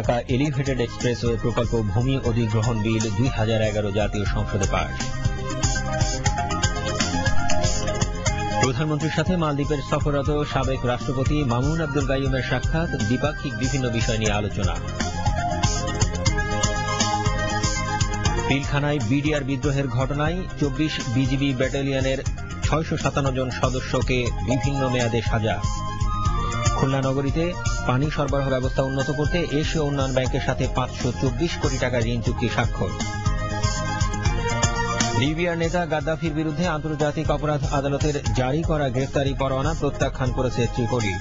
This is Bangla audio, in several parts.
ঢাকা এলিভেটেড এক্সপ্রেসওয়ে প্রকল্প ভূমি অধিগ্রহণ বিল 2011 জাতীয় সংসদে পাস। প্রধানমন্ত্রীর সাথে মালদ্বীপের সফররত সাবেক রাষ্ট্রপতি মামুন আব্দুল গাইয়ুমের সাক্ষাৎ, দ্বিপাক্ষিক বিভিন্ন বিষয় নিয়ে আলোচনা। পিলখানায় বিডিআর বিদ্রোহের ঘটনায় 24 বিজিবি ব্যাটালিয়নের 657 জন সদস্যকে বিভিন্ন মেয়াদে সাজা। খুলনা নগরীতে পানি সরবরাহ ব্যবস্থা উন্নত করতে এশীয় উন্নয়ন ব্যাংকের সাথে 524 কোটি টাকা ঋণ চুক্তি স্বাক্ষর। লিবিয়ার নেতা গাদ্দাফির বিরুদ্ধে আন্তর্জাতিক অপরাধ আদালতের জারি করা গ্রেফতারি পরোয়ানা প্রত্যাখ্যান করেছে ত্রিপোলি।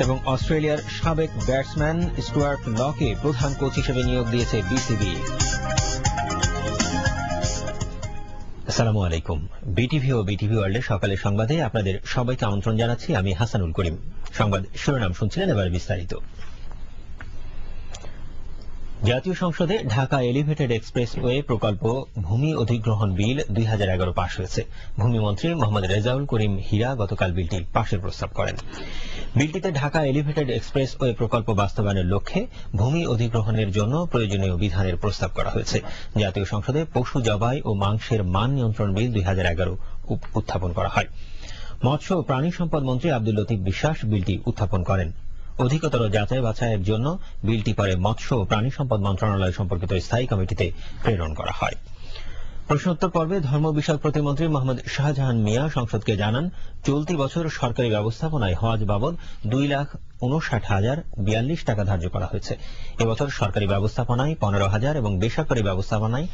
এবং অস্ট্রেলিয়ার সাবেক ব্যাটসম্যান স্টুয়ার্ট লকে প্রধান কোচ হিসেবে নিয়োগ দিয়েছে বিসিবি। আসসালামু আলাইকুম। বিটিভি ও বিটিভি ওয়ার্ল্ডের সকালের সংবাদে আপনাদের সবাইকে আমন্ত্রণ জানাচ্ছি। আমি হাসানুল করিম। সংবাদ শিরোনাম শুনছিলেন, এবার বিস্তারিত। জাতীয় সংসদে ঢাকা এলিভেটেড এক্সপ্রেসওয়ে প্রকল্প ভূমি অধিগ্রহণ বিল 2011 পাশ হয়েছে। ভূমিমন্ত্রী মোহাম্মদ রেজাউল করিম হীরা গতকাল বিলটি পাশের প্রস্তাব করেন। বিলটিতে ঢাকা এলিভেটেড এক্সপ্রেসওয়ে প্রকল্প বাস্তবায়নের লক্ষ্যে ভূমি অধিগ্রহণের জন্য প্রয়োজনীয় বিধানের প্রস্তাব করা হয়েছে। জাতীয় সংসদে পশু জবাই ও মাংসের মান নিয়ন্ত্রণ বিল 2011 উত্থাপন করা হয়। মৎস্য ও প্রাণী সম্পদ মন্ত্রী আব্দুল লতিফ বিশ্বাস বিলটি উত্থাপন করেন। অধিকতর যাচাই বাছাইয়ের জন্য বিলটি পরে মৎস্য ও প্রাণী সম্পদ মন্ত্রণালয় সম্পর্কিত স্থায়ী কমিটিতে প্রেরণ করা হয়। প্রশ্নোত্তর পর্বে ধর্ম বিষয়ক প্রতিমন্ত্রী মোহাম্মদ শাহজাহান মিয়া সংসদকে জানান, চলতি বছর সরকারি ব্যবস্থাপনায় হজ বাবদ 2,59,042 টাকা ধার্য করা হয়েছে। এবছর সরকারি ব্যবস্থাপনায় 15,000 এবং বেসরকারি ব্যবস্থাপনায়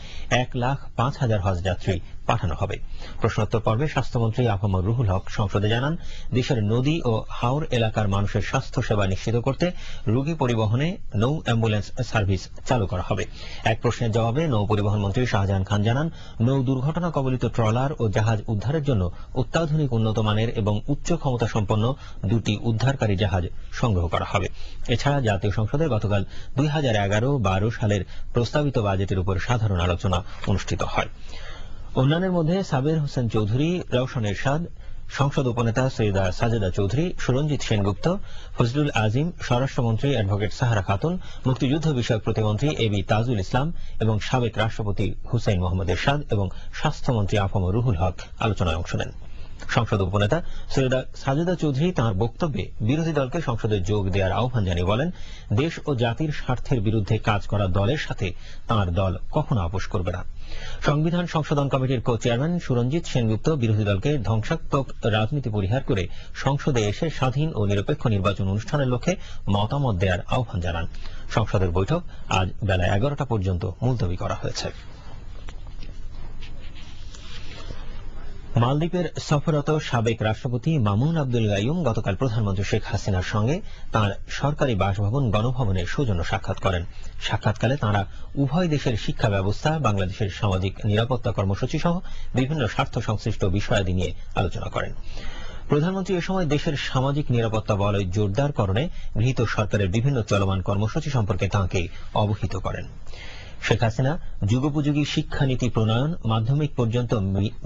1,05,000 হজ যাত্রী পাঠানো হবে। প্রশ্নোত্তর পর্বে স্বাস্থ্যমন্ত্রী আফম রুহুল হক সংসদে জানান, দেশের নদী ও হাওর এলাকার মানুষের স্বাস্থ্য সেবা নিশ্চিত করতে রোগী পরিবহনে নৌ অ্যাম্বুলেন্স সার্ভিস চালু করা হবে। এক প্রশ্নের জবাবে নৌ পরিবহন মন্ত্রী শাহজাহান খান জানান, নৌ দুর্ঘটনা কবলিত ট্রলার ও জাহাজ উদ্ধারের জন্য অত্যাধুনিক উন্নত মানের এবং উচ্চ ক্ষমতা সম্পন্ন 2টি উদ্ধারকারী জাহাজ সংগ্রহ করা হবে। এছাড়া জাতীয় সংসদে গতকাল 2011-12 সালের প্রস্তাবিত বাজেটের উপর সাধারণ আলোচনা অনুষ্ঠিত হয়। অন্যান্যের মধ্যে সাবের হোসেন চৌধুরী, রওশন এরশাদ, সংসদ উপনেতা সৈয়দা সাজেদা চৌধুরী, সুরঞ্জিত সেনগুপ্ত, ফজলুল আজিম, স্বরাষ্ট্রমন্ত্রী অ্যাডভোকেট সাহারা খাতুন, মুক্তিযুদ্ধ বিষয়ক প্রতিমন্ত্রী এবি তাজুল ইসলাম এবং সাবেক রাষ্ট্রপতি হুসেইন মোহাম্মদ এরশাদ এবং স্বাস্থ্যমন্ত্রী আফম রুহুল হক আলোচনায় অংশ নেন। সংসদ উপনেতা সৈয়দা সাজেদা চৌধুরী তাঁর বক্তব্যে বিরোধী দলকে সংসদে যোগ দেওয়ার আহ্বান জানিয়ে বলেন, দেশ ও জাতির স্বার্থের বিরুদ্ধে কাজ করা দলের সাথে তাঁর দল কখনো আপোষ করবে না। সংবিধান সংশোধন কমিটির কো চেয়ারম্যান সুরঞ্জিত সেনগুপ্ত বিরোধী দলকে ধ্বংসাত্মক রাজনীতি পরিহার করে সংসদে এসে স্বাধীন ও নিরপেক্ষ নির্বাচন অনুষ্ঠানের লক্ষ্যে মতামত দেওয়ার আহ্বান জানান। সংসদের বৈঠক আজ বেলা 11টা পর্যন্ত মুলতবি করা হয়েছে। মালদ্বীপের সফররত সাবেক রাষ্ট্রপতি মামুন আব্দুল গাইয়ুম গতকাল প্রধানমন্ত্রী শেখ হাসিনার সঙ্গে তাঁর সরকারি বাসভবন গণভবনে সৌজন্য সাক্ষাৎ করেন। সাক্ষাৎকালে তাঁরা উভয় দেশের শিক্ষা ব্যবস্থা, বাংলাদেশের সামাজিক নিরাপত্তা কর্মসূচি সহ বিভিন্ন স্বার্থ সংশ্লিষ্ট বিষয়াদি নিয়ে আলোচনা করেন। প্রধানমন্ত্রী এ সময় দেশের সামাজিক নিরাপত্তা বলয় জোরদারকরণে গৃহীত সরকারের বিভিন্ন চলমান কর্মসূচি সম্পর্কে তাঁকে অবহিত করেন। শেখ হাসিনা যুগোপযোগী শিক্ষানীতি প্রণয়ন, মাধ্যমিক পর্যন্ত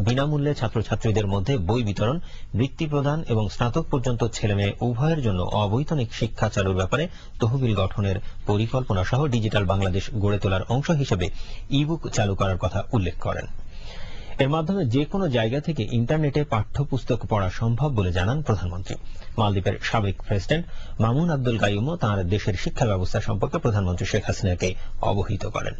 বিনামূল্যে ছাত্রছাত্রীদের মধ্যে বই বিতরণ, বৃত্তি প্রদান এবং স্নাতক পর্যন্ত ছেলেমেয়ে উভয়ের জন্য অবৈতনিক শিক্ষা চালুর ব্যাপারে তহবিল গঠনের পরিকল্পনা সহ ডিজিটাল বাংলাদেশ গড়ে তোলার অংশ হিসেবে ইবুক চালু করার কথা উল্লেখ করেন। এর মাধ্যমে যে কোনো জায়গা থেকে ইন্টারনেটে পাঠ্যপুস্তক পড়া সম্ভব বলে জানান প্রধানমন্ত্রী। মালদ্বীপের সাবেক প্রেসিডেন্ট মামুন আব্দুল গাইয়ুমও তাঁর দেশের শিক্ষা ব্যবস্থা সম্পর্কে প্রধানমন্ত্রী শেখ হাসিনাকে অবহিত করেন।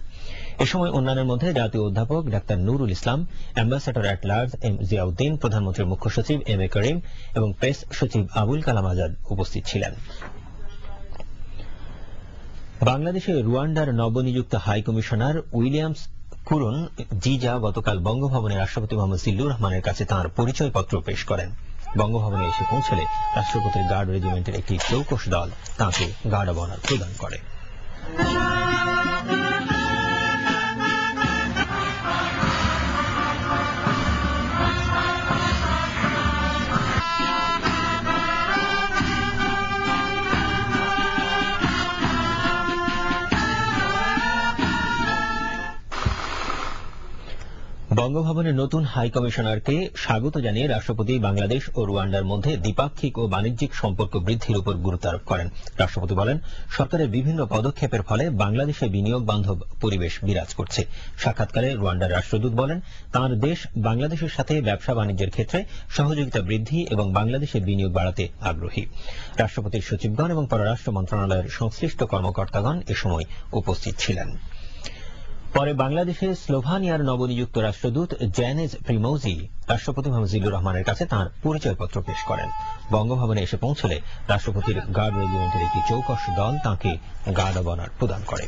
এ সময় অন্যান্যের মধ্যে জাতীয় অধ্যাপক doctor Nurul Islam, ambassador at large M Ziauddin, প্রধানমন্ত্রীর মুখ্য সচিব এম এ করিম এবং প্রেস সচিব আবুল কালাম আজাদ উপস্থিত ছিলেন। বাংলাদেশে রুয়ান্ডার নবনিযুক্ত হাই কমিশনার উইলিয়ামস কুরুন জিজা গতকাল বঙ্গভবনে রাষ্ট্রপতি মোহাম্মদ জিল্লুর রহমানের কাছে তাঁর পরিচয়পত্র পেশ করেন। বঙ্গভবনে এসে পৌঁছলে রাষ্ট্রপতির গার্ড রেজিমেন্টের একটি চৌকস দল তাঁকে গার্ড অব অনার প্রদান করে। বঙ্গভবনের নতুন হাই কমিশনারকে স্বাগত জানিয়ে রাষ্ট্রপতি বাংলাদেশ ও রুয়ান্ডার মধ্যে দ্বিপাক্ষিক ও বাণিজ্যিক সম্পর্ক বৃদ্ধির উপর গুরুত্ব আরোপ করেন। রাষ্ট্রপতি বলেন, সরকারের বিভিন্ন পদক্ষেপের ফলে বাংলাদেশে বিনিয়োগ বান্ধব পরিবেশ বিরাজ করছে। সাক্ষাৎকারে রুয়ান্ডার রাষ্ট্রদূত বলেন, তাঁর দেশ বাংলাদেশের সাথে ব্যবসা বাণিজ্যের ক্ষেত্রে সহযোগিতা বৃদ্ধি এবং বাংলাদেশে বিনিয়োগ বাড়াতে আগ্রহী। রাষ্ট্রপতির সচিবগণ এবং পররাষ্ট্র মন্ত্রণালয়ের সংশ্লিষ্ট কর্মকর্তাগণ এ সময় উপস্থিত ছিলেন। পরে বাংলাদেশে স্লোভানিয়ার নবনিযুক্ত রাষ্ট্রদূত জ্যানেজ প্রিমোজি রাষ্ট্রপতি মোহাম্মদ জিল্লুর রহমানের কাছে তাঁর পরিচয়পত্র পেশ করেন। বঙ্গভবনে এসে পৌঁছলে রাষ্ট্রপতির গার্ড রেজিমেন্টের একটি চৌকস দল তাঁকে গার্ড অব অনার প্রদান করে।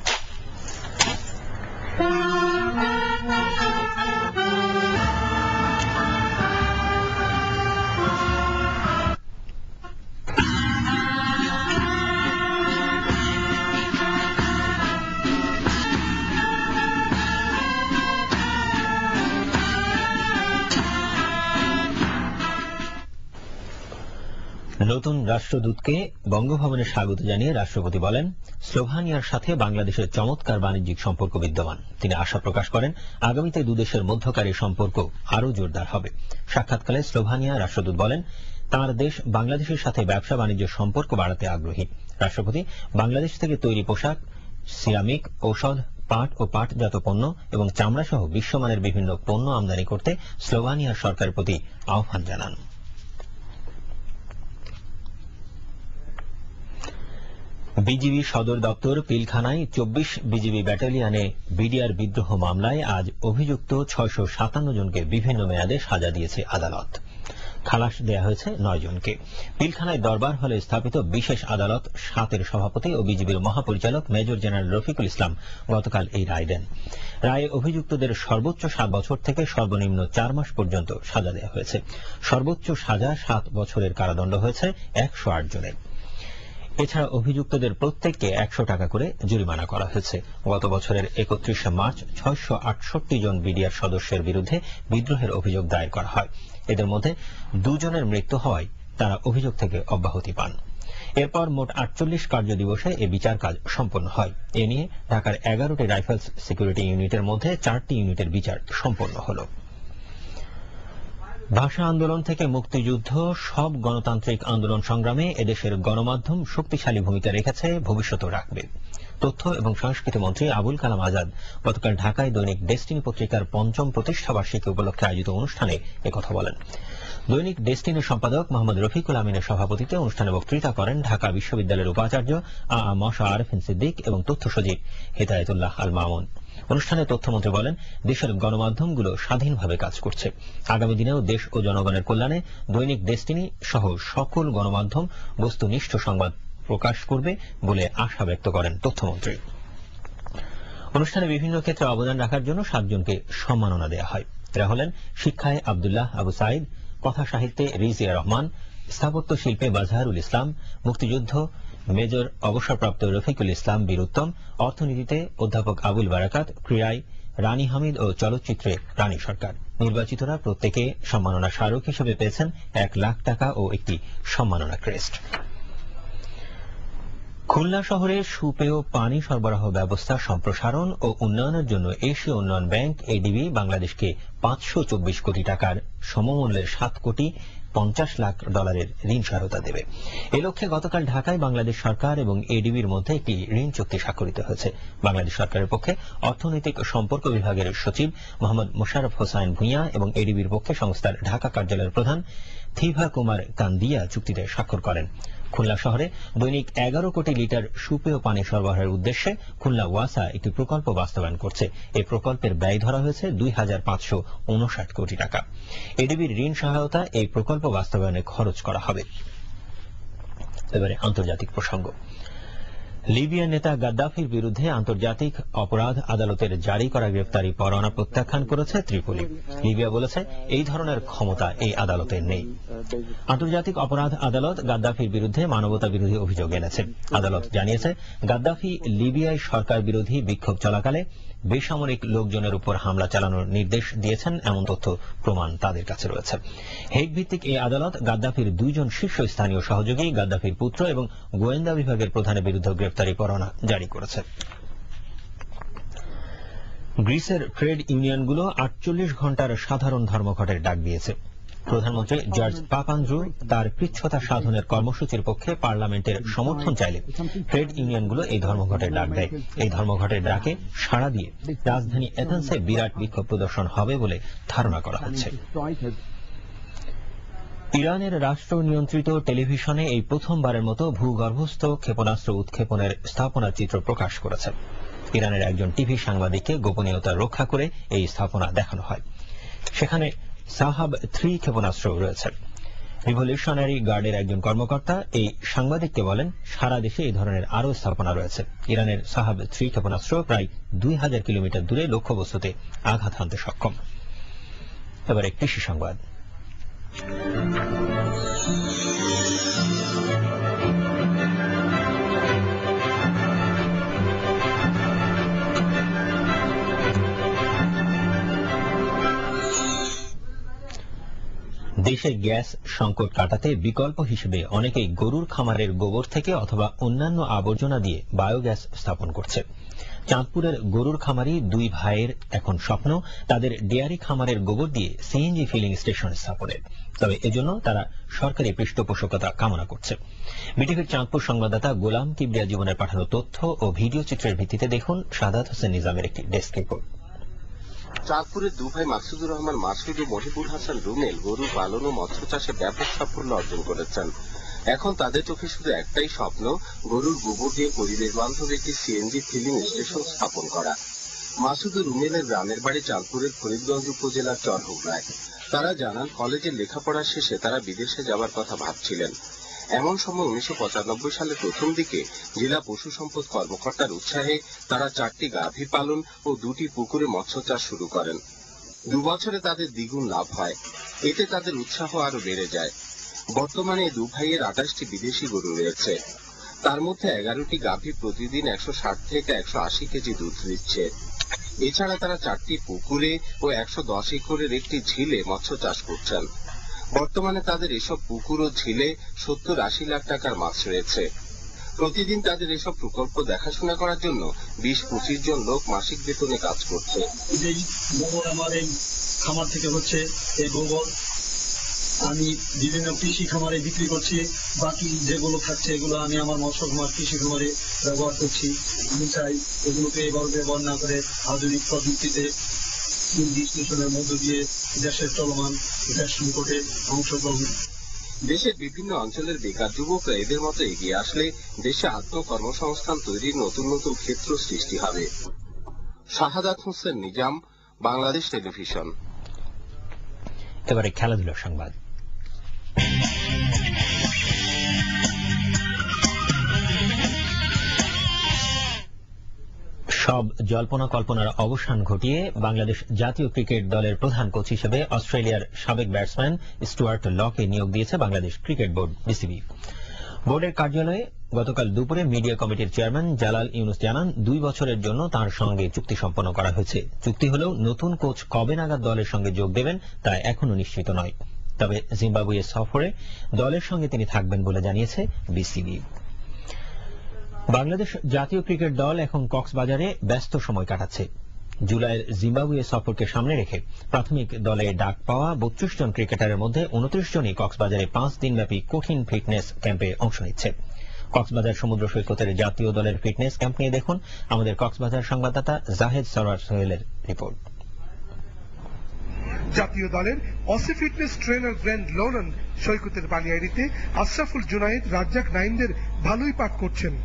নতুন রাষ্ট্রদূতকে বঙ্গভবনে স্বাগত জানিয়ে রাষ্ট্রপতি বলেন, স্লোভানিয়ার সাথে বাংলাদেশের চমৎকার বাণিজ্যিক সম্পর্ক বিদ্যমান। তিনি আশা প্রকাশ করেন, আগামীতে দুদেশের মধ্যকার সম্পর্ক আরও জোরদার হবে। সাক্ষাৎকালে স্লোভানিয়া রাষ্ট্রদূত বলেন, তাঁর দেশ বাংলাদেশের সাথে ব্যবসা বাণিজ্য সম্পর্ক বাড়াতে আগ্রহী। রাষ্ট্রপতি বাংলাদেশ থেকে তৈরি পোশাক, সিরামিক, ঔষধ, পাট ও পাটজাত পণ্য এবং চামড়া সহ বিশ্বমানের বিভিন্ন পণ্য আমদানি করতে স্লোভানিয়ার সরকারের প্রতি আহ্বান জানান। বিজিবি সদর দপ্তর পিলখানায় ২৪ বিজিবি ব্যাটালিয়নে বিডিআর বিদ্রোহ মামলায় আজ অভিযুক্ত ৬৫৭ জনকে বিভিন্ন মেয়াদে সাজা দিয়েছে আদালত। খালাস দেয়া হয়েছে ৯ জনকে। পিলখানায় দরবার হলে স্থাপিত বিশেষ আদালত ৭-এর সভাপতি ও বিজিবির মহাপরিচালক মেজর জেনারেল রফিকুল ইসলাম গতকাল এই রায় দেন। রায়ে অভিযুক্তদের সর্বোচ্চ ৭ বছর থেকে সর্বনিম্ন ৪ মাস পর্যন্ত সাজা দেওয়া হয়েছে। সর্বোচ্চ সাজা ৭ বছরের কারাদণ্ড হয়েছে ১০৮ জনের। এছাড়া অভিযুক্তদের প্রত্যেককে ১০০ টাকা করে জরিমানা করা হয়েছে। গত বছরের ৩১ মার্চ ৬৬৮ জন বিডিআর সদস্যের বিরুদ্ধে বিদ্রোহের অভিযোগ দায়ের করা হয়। এদের মধ্যে ২ জনের মৃত্যু হওয়ায় তারা অভিযোগ থেকে অব্যাহতি পান। এরপর মোট ৪৮ কার্যদিবসে এ বিচার কাজ সম্পন্ন হয়। এ নিয়ে ঢাকার ১১টি রাইফেলস সিকিউরিটি ইউনিটের মধ্যে ৪টি ইউনিটের বিচার সম্পন্ন হল। ভাষা আন্দোলন থেকে মুক্তিযুদ্ধ, সব গণতান্ত্রিক আন্দোলন সংগ্রামে এদেশের গণমাধ্যম শক্তিশালী ভূমিকা রেখেছে, ভবিষ্যতেও রাখবে। তথ্য এবং সংস্কৃতি মন্ত্রী আবুল কালাম আজাদ গতকাল ঢাকায় দৈনিক ডেস্টিনি পত্রিকার ৫ম প্রতিষ্ঠাবার্ষিকী উপলক্ষে আয়োজিত অনুষ্ঠানে একথা বলেন। দৈনিক ডেস্টিনির সম্পাদক মোহাম্মদ রফিকুল আমিনের সভাপতিত্বে অনুষ্ঠানে বক্তৃতা করেন ঢাকা বিশ্ববিদ্যালয়ের উপাচার্য মশা আরফিন সিদ্দিক এবং তথ্য সচিব হেদায়েতুল্লাহ আল মামুন। অনুষ্ঠানে তথ্যমন্ত্রী বলেন, দেশের গণমাধ্যমগুলো স্বাধীনভাবে কাজ করছে। আগামী দিনেও দেশ ও জনগণের কল্যাণে দৈনিক ডেস্টিনি সহ সকল গণমাধ্যম বস্তুনিষ্ঠ সংবাদ প্রকাশ করবে বলে আশা ব্যক্ত করেন তথ্যমন্ত্রী। অনুষ্ঠানে বিভিন্ন ক্ষেত্রে অবদান রাখার জন্য ৭ জনকে সম্মাননা দেওয়া হয়। এরা হলেন শিক্ষায় আব্দুল্লাহ আবু সাইদ, কথা সাহিত্যে রিজিয়া রহমান, স্থাপত্য শিল্পে বাজহারুল ইসলাম, মুক্তিযুদ্ধ মেজর অবসরপ্রাপ্ত রফিকুল ইসলাম বীরুত্তম, অর্থনীতিতে অধ্যাপক আবুল বারাকাত, ক্রীড়ায় রানী হামিদ ও চলচ্চিত্রে রানী সরকার। নির্বাচিতরা প্রত্যেকে সম্মাননা স্মারক হিসেবে পেয়েছেন ১ লাখ টাকা ও একটি সম্মাননা ক্রেস্ট। খুলনা শহরে সুপেয় পানি সরবরাহ ব্যবস্থা সম্প্রসারণ ও উন্নয়নের জন্য এশীয় উন্নয়ন ব্যাংক এডিবি বাংলাদেশকে ৫২৪ কোটি টাকার সমমূল্যের ৭ কোটি ৫০ লাখ ডলারের ঋণ সহায়তা দেবে। এ লক্ষ্যে গতকাল ঢাকায় বাংলাদেশ সরকার এবং এডিবির মধ্যে একটি ঋণ চুক্তি স্বাক্ষরিত হয়েছে। বাংলাদেশ সরকারের পক্ষে অর্থনৈতিক সম্পর্ক বিভাগের সচিব মোহাম্মদ মোশাররফ হোসাইন ভূঁইয়া এবং এডিবির পক্ষে সংস্থার ঢাকা কার্যালয়ের প্রধান থিভা কুমার কান্দিয়া চুক্তিতে স্বাক্ষর করেন। খুলনা শহরে দৈনিক ১১ কোটি লিটার সুপেয় পানি সরবরাহের উদ্দেশ্যে খুলনা ওয়াসা একটি প্রকল্প বাস্তবায়ন করছে। এই প্রকল্পের ব্যয় ধরা হয়েছে ২৫৫৯ কোটি টাকা। এডিবির ঋণ সহায়তা এই প্রকল্প বাস্তবায়নে খরচ করা হবে। এবারে আন্তর্জাতিক প্রসঙ্গ। লিবিয়ার নেতা গাদ্দাফির বিরুদ্ধে আন্তর্জাতিক অপরাধ আদালতের জারি করা গ্রেফতারি পরোয়ানা প্রত্যাখ্যান করেছে ত্রিপোলি। লিবিয়া বলেছে, এই ধরনের ক্ষমতা এই আদালতের নেই। আন্তর্জাতিক অপরাধ আদালত গাদ্দাফির বিরুদ্ধে মানবতা বিরোধী অভিযোগ এনেছে। আদালত জানিয়েছে, গাদ্দাফি লিবিয়ায় সরকার বিরোধী বিক্ষোভ চলাকালে বেসামরিক লোকজনের উপর হামলা চালানোর নির্দেশ দিয়েছেন এমন তথ্য প্রমাণ তাদের কাছে রয়েছে। হেগ ভিত্তিক এই আদালত গাদ্দাফির ২ জন শীর্ষস্থানীয় সহযোগী, গাদ্দাফির পুত্র এবং গোয়েন্দা বিভাগের প্রধানের বিরুদ্ধে গ্রেফতারি পরোয়ানা জারি করেছে। গ্রিসের ট্রেড ইউনিয়নগুলো 48 ঘণ্টার সাধারণ ধর্মঘটের ডাক দিয়েছে। প্রধানমন্ত্রী জর্জ পাপান্দ্রু তার কৃচ্ছ্রতা সাধনের কর্মসূচির পক্ষে পার্লামেন্টের সমর্থন চাইলে ট্রেড ইউনিয়নগুলো এই ধর্মঘটের ডাক দেয়। এই ধর্মঘটের ডাকে সাড়া দিয়ে রাজধানী এথেন্সে বিরাট বিক্ষোভ প্রদর্শন হবে বলে ধারণা করা হচ্ছে। ইরানের রাষ্ট্র নিয়ন্ত্রিত টেলিভিশনে এই প্রথমবারের মতো ভূগর্ভস্থ ক্ষেপণাস্ত্র উৎক্ষেপণের স্থাপনার চিত্র প্রকাশ করেছে। ইরানের একজন টিভি সাংবাদিককে গোপনীয়তা রক্ষা করে এই স্থাপনা দেখানো হয়। সেখানে সাহাব 3 ক্ষেপণাস্ত্র রয়েছে। রিভলিউশনারি গার্ডের একজন কর্মকর্তা এই সাংবাদিককে বলেন, সারা দেশে এই ধরনের আরও স্থাপনা রয়েছে। ইরানের সাহাব 3 ক্ষেপণাস্ত্র প্রায় 2000 কিলোমিটার দূরে লক্ষ্যবস্তুতে আঘাত হানতে সক্ষম। এবারে কৃষি সংবাদ। দেশে গ্যাস সংকট কাটাতে বিকল্প হিসেবে অনেকেই গরুর খামারের গোবর থেকে অথবা অন্যান্য আবর্জনা দিয়ে বায়োগ্যাস স্থাপন করছে। চাঁদপুরের গরুর খামারি 2 ভাইয়ের এখন স্বপ্ন তাদের ডেয়ারি খামারের গোবর দিয়ে সিএনজি ফিলিং স্টেশন স্থাপনের। তবে এজন্য তারা সরকারি পৃষ্ঠপোষকতা কামনা করছে। বিটিভির চাঁদপুর সংবাদদাতা গোলাম কিবরিয়া জীবনের পাঠানো তথ্য ও ভিডিও চিত্রের ভিত্তিতে দেখুন সাদাত হোসেন নিজামের একটি ডেস্ক রিপোর্ট। চাঁদপুরের 2 ভাই মাকসুদুর রহমান মাসুদ ও মহিবুল হাসান রুমেল গরু পালন ও মৎস্য চাষে ব্যাপক সাফল্য অর্জন করেছেন। এখন তাদের চোখে শুধু একটাই স্বপ্ন, গরুর গোবর দিয়ে পরিবেশ বান্ধব একটি সিএনজি ফিলিং স্টেশন স্থাপন করা। মাসুদ ও রুমেলের গ্রামের বাড়ি চাঁদপুরের ফরিদগঞ্জ উপজেলার চরহুগড়ায়। তারা জানান, কলেজের লেখাপড়া শেষে তারা বিদেশে যাওয়ার কথা ভাবছিলেন। এমন সময় 1995 সালের প্রথম দিকে জেলা পশু সম্পদ কর্মকর্তার উৎসাহে তারা 4টি গাভী পালন ও 2টি পুকুরে মৎস্য চাষ শুরু করেন। 2 বছরে তাদের দ্বিগুণ লাভ হয়। এতে তাদের উৎসাহ আরো বেড়ে যায়। বর্তমানে 2 ভাইয়ের 28টি বিদেশি গরু রয়েছে। তার মধ্যে 11টি গাভী প্রতিদিন 160 থেকে 180 কেজি দুধ দিচ্ছে। এছাড়া তারা 4টি পুকুরে ও 110 একরের একটি ঝিলে মৎস্য চাষ করছেন। বর্তমানে তাদের এসব পুকুর ও ঝিলে 70-80 লাখ টাকার মাছ রয়েছে। প্রতিদিন তাদের এসব প্রকল্প দেখাশোনা করার জন্য 20-25 জন লোক মাসিক বেতনে কাজ করছে। গোবর আমার এই খামার থেকে হচ্ছে, এই গোবর আমি বিভিন্ন কৃষি খামারে বিক্রি করছি। বাকি যেগুলো থাকছে এগুলো আমি আমার মৎস্য খামার, কৃষি খামারে ব্যবহার করছি। আমি চাই এগুলোকে এভাবে ব্যবহার না করে আধুনিক পদ্ধতিতে স্টেশনের মধ্য দিয়ে দেশের চলমান গ্যাস সংকটে অংশগ্রহণ। দেশের বিভিন্ন অঞ্চলের বেকার যুবকরা এদের মতো এগিয়ে আসলে দেশে আত্মকর্মসংস্থান তৈরির নতুন নতুন ক্ষেত্র সৃষ্টি হবে। শাহাদাত হোসেন নিজাম, বাংলাদেশ টেলিভিশন। এবারে খেলাধুলার সংবাদ। সব জল্পনা কল্পনার অবসান ঘটিয়ে বাংলাদেশ জাতীয় ক্রিকেট দলের প্রধান কোচ হিসেবে অস্ট্রেলিয়ার সাবেক ব্যাটসম্যান স্টুয়ার্ট লকে নিয়োগ দিয়েছে বাংলাদেশ ক্রিকেট বোর্ড বিসিবি। বোর্ডের কার্যালয়ে গতকাল দুপুরে মিডিয়া কমিটির চেয়ারম্যান জালাল ইউনুস জানান, 2 বছরের জন্য তার সঙ্গে চুক্তি সম্পন্ন করা হয়েছে। চুক্তি হলেও নতুন কোচ কবে নাগাদ দলের সঙ্গে যোগ দেবেন তা এখনো নিশ্চিত নয়। তবে জিম্বাবুয়ে সফরে দলের সঙ্গে তিনি থাকবেন বলে জানিয়েছে বিসিবি। বাংলাদেশ জাতীয় ক্রিকেট দল এখন কক্সবাজারে ব্যস্ত সময় কাটাচ্ছে। জুলাইয়ের জিম্বাবুয়ে সফরকে সামনে রেখে প্রাথমিক দলে ডাক পাওয়া 32 জন ক্রিকেটারের মধ্যে 29 জনই কক্সবাজারে 5 দিনব্যাপী কঠিন ফিটনেস ক্যাম্পে অংশ নিচ্ছে। কক্সবাজার সমুদ্র সৈকতের জাতীয় দলের ফিটনেস ক্যাম্প নিয়ে দেখুন আমাদের কক্সবাজার সংবাদদাতা জাহেদ সরওয়ার সোহেলের রিপোর্ট। জাতীয় দলের অসি ফিটনেস ট্রেনার গ্র্যান্ড লোনন সৈকতের বালিয়াড়িতে আশরাফুল জুনায়েদ, রাজ্জাক নাইমদের ভালোই পাক করছেন।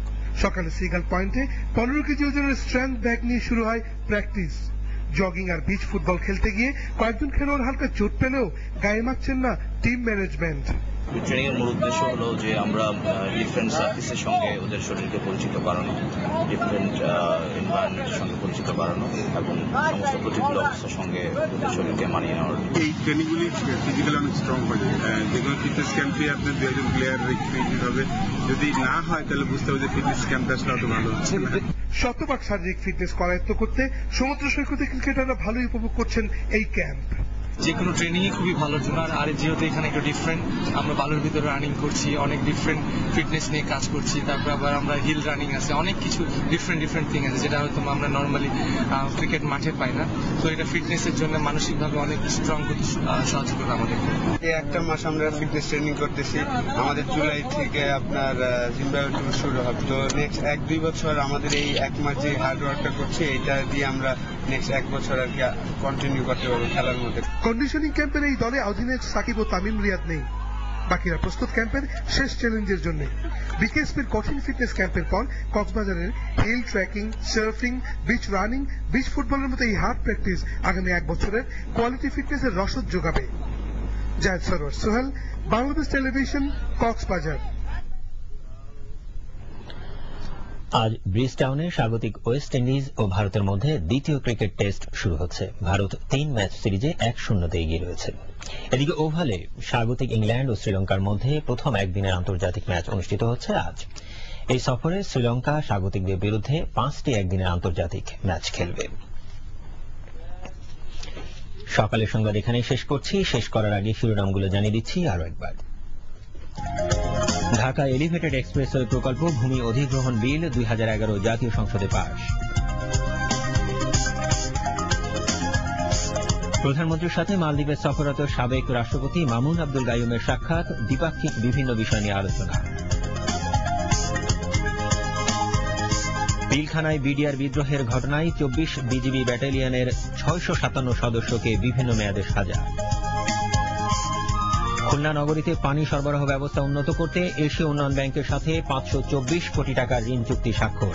সকালে সিগাল পয়েন্টে 15 কেজি ওজনের স্ট্রেংথ ব্যাগ নিয়ে শুরু হয় প্র্যাকটিস। জগিং আর বিচ ফুটবল খেলতে গিয়ে কয়েকজন খেলোয়াড় হালকা চোট পেলেও গায়ে মাখছেন না টিম ম্যানেজমেন্ট। ট্রেনিং এর মূল উদ্দেশ্য হলো যে আমরা ডিফারেন্ট সার্ভিসের সঙ্গে ওদের শরীরকে পরিচিত করানো, ডিফারেন্ট এনভায়রনমেন্টের সঙ্গে পরিচিত করানো এবং সমস্ত প্রতিকূল অবস্থার সঙ্গে ওদের শরীরকে মানিয়ে নেওয়ার। এই ট্রেনিংগুলি ফিজিক্যালি অনেক স্ট্রং হয়। যেগুলো ফিটনেস ক্যাম্পে আপনার 2 জন প্লেয়ার ট্রেনিং হবে, যদি না হয় তাহলে বুঝতে হবে যে ফিটনেস ক্যাম্পে আসলে অত ভালো হচ্ছে না। শতভাগ শারীরিক ফিটনেস করায়ত্ত করতে সমুদ্র সৈকতে ক্রিকেটাররা ভালোই উপভোগ করছেন এই ক্যাম্প। যে কোনো ট্রেনিংই খুবই ভালোর জন্য। আর যেহেতু এখানে একটু ডিফারেন্ট, আমরা বালুর ভিতরে রানিং করছি, অনেক ডিফারেন্ট ফিটনেস নিয়ে কাজ করছি, তারপর আবার আমরা হিল রানিং আছে, অনেক কিছু ডিফারেন্ট থিং আছে যেটা হয়তো আমরা নর্মালি ক্রিকেট মাঠে পাই না। তো এটা ফিটনেসের জন্য মানসিকভাবে অনেক স্ট্রং করতে সাহায্য করবে আমাদের। এই একটা মাস আমরা ফিটনেস ট্রেনিং করতেছি, আমাদের জুলাই থেকে আপনার জিম্বাবুয়ে ট্যুর শুরু হবে। তো নেক্সট 1-2 বছর আমাদের এই এক মাস যে হার্ড ওয়ার্কটা করছি এটা দিয়ে আমরা নেক্সট 1 বছর আর কি কন্টিনিউ করতে পারবো খেলার মধ্যে। কন্ডিশনিং ক্যাম্পের এই দলে অধিনায়ক সাকিব ও তামিম রিয়াদ নেই, বাকিরা প্রস্তুত ক্যাম্পের শেষ চ্যালেঞ্জের জন্য। বিকেএসপির কঠিন ফিটনেস ক্যাম্পের পর কক্সবাজারের hill trekking, surfing, beach running, beach ফুটবলের মতো এই হার্ড প্র্যাকটিস আগামী 1 বছরের কোয়ালিটি ফিটনেসের রসদ যোগাবে। জায়েদ সরোয়ার সোহেল, বাংলাদেশ টেলিভিশন, কক্সবাজার। আজ ব্রিজটাউনে স্বাগতিক ওয়েস্ট ইন্ডিজ ও ভারতের মধ্যে দ্বিতীয় ক্রিকেট টেস্ট শুরু হচ্ছে। ভারত 3 ম্যাচ সিরিজে 1-0 এগিয়ে রয়েছে। এদিকে ওভালে স্বাগতিক ইংল্যান্ড ও শ্রীলঙ্কার মধ্যে প্রথম একদিনের আন্তর্জাতিক ম্যাচ অনুষ্ঠিত হচ্ছে আজ। এই সফরে শ্রীলঙ্কা স্বাগতিকদের বিরুদ্ধে 5টি একদিনের আন্তর্জাতিক ম্যাচ খেলবে। সকালের সংবাদ এখানেই শেষ করছি। শেষ করার আগে শিরোনামগুলো জানিয়ে দিচ্ছি আরো একবার। ঢাকা এলিভেটেড এক্সপ্রেসওয়ে প্রকল্প ভূমি অধিগ্রহণ বিল 2011 জাতীয় সংসদে পাস। প্রধানমন্ত্রীর সাথে মালদ্বীপের সফররত সাবেক রাষ্ট্রপতি মামুন আব্দুল গাইয়ুমের সাক্ষাৎ, দ্বিপাক্ষিক বিভিন্ন বিষয় নিয়ে আলোচনা। পিলখানায় বিডিআর বিদ্রোহের ঘটনায় 24 বিজিবি ব্যাটালিয়নের 657 সদস্যকে বিভিন্ন মেয়াদে সাজা। খুলনা নগরীতে পানি সরবরাহ ব্যবস্থা উন্নত করতে এশীয় উন্নয়ন ব্যাংকের সাথে 524 কোটি টাকার ঋণ চুক্তি স্বাক্ষর।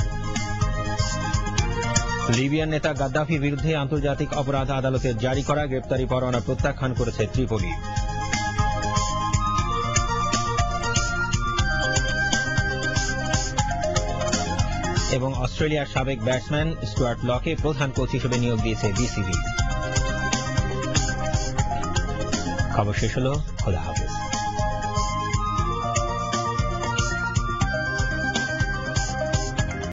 লিবিয়ান নেতা গাদ্দাফির বিরুদ্ধে আন্তর্জাতিক অপরাধ আদালতের জারি করা গ্রেপ্তারি পরোয়ানা প্রত্যাখ্যান করেছে ত্রিপোলি। এবং অস্ট্রেলিয়ার সাবেক ব্যাটসম্যান স্টুয়ার্ট লকে প্রধান কোচ হিসেবে নিয়োগ দিয়েছে বিসিবি। খবর শেষ হলো। খোদা হাফেজ।